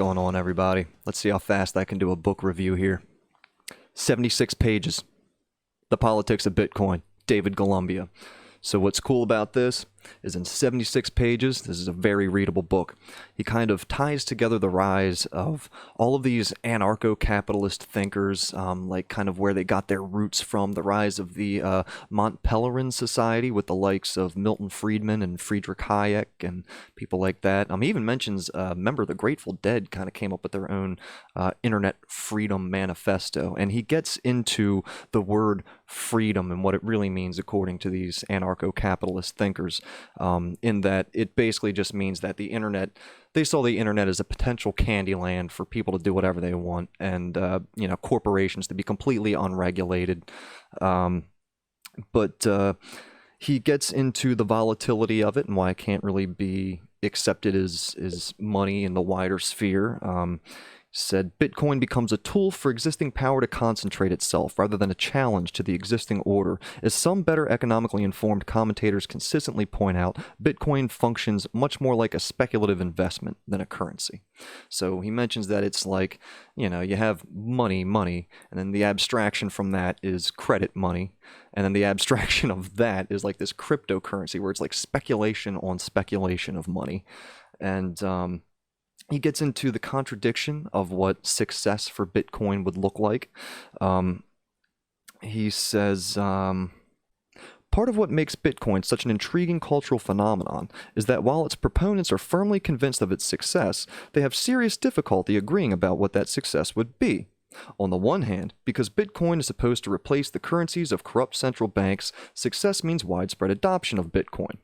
going on, everybody? Let's see how fast I can do a book review here. 76 pages. The Politics of Bitcoin, David Golumbia. So what's cool about this is in 76 pages, this is a very readable book. He kind of ties together the rise of all of these anarcho-capitalist thinkers, like kind of where they got their roots from, the rise of the Mont Pelerin Society with the likes of Milton Friedman and Friedrich Hayek and people like that. He even mentions a member of the Grateful Dead kind of came up with their own internet freedom manifesto, and he gets into the word freedom and what it really means according to these anarcho-capitalist thinkers. In that it basically just means that the internet, they saw the internet as a potential candy land for people to do whatever they want, and corporations to be completely unregulated. But he gets into the volatility of it and why it can't really be accepted as money in the wider sphere. Said Bitcoin becomes a tool for existing power to concentrate itself rather than a challenge to the existing order. As some better economically informed commentators consistently point out, Bitcoin functions much more like a speculative investment than a currency. So he mentions that it's like, you have money, and then the abstraction from that is credit money, and then the abstraction of that is like this cryptocurrency where it's like speculation on speculation of money. And he gets into the contradiction of what success for Bitcoin would look like. He says, part of what makes Bitcoin such an intriguing cultural phenomenon is that while its proponents are firmly convinced of its success, they have serious difficulty agreeing about what that success would be. On the one hand, because Bitcoin is supposed to replace the currencies of corrupt central banks, success means widespread adoption of Bitcoin.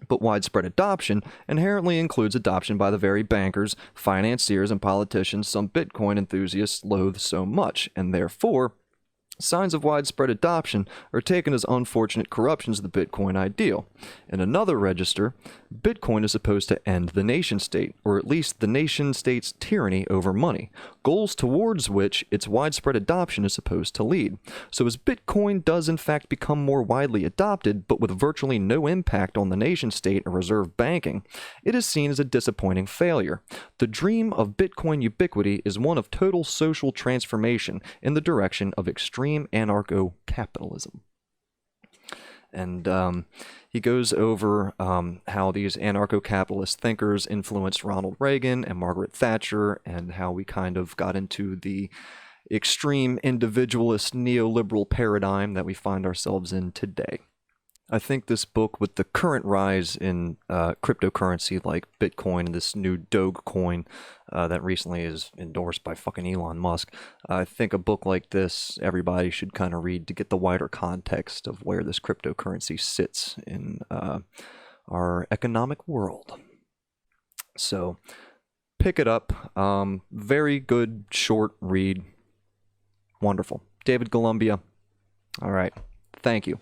But widespread adoption inherently includes adoption by the very bankers, financiers, and politicians some Bitcoin enthusiasts loathe so much, and therefore, signs of widespread adoption are taken as unfortunate corruptions of the Bitcoin ideal. In another register, Bitcoin is supposed to end the nation-state, or at least the nation-state's tyranny over money, goals towards which its widespread adoption is supposed to lead. So as Bitcoin does in fact become more widely adopted, but with virtually no impact on the nation-state or reserve banking, it is seen as a disappointing failure. The dream of Bitcoin ubiquity is one of total social transformation in the direction of extreme anarcho-capitalism. And he goes over how these anarcho-capitalist thinkers influenced Ronald Reagan and Margaret Thatcher, and how we kind of got into the extreme individualist neoliberal paradigm that we find ourselves in today. I think this book, with the current rise in cryptocurrency like Bitcoin and this new Dogecoin that recently is endorsed by fucking Elon Musk, I think a book like this everybody should kind of read to get the wider context of where this cryptocurrency sits in our economic world. So pick it up. Very good, short read. Wonderful. David Golumbia. All right. Thank you.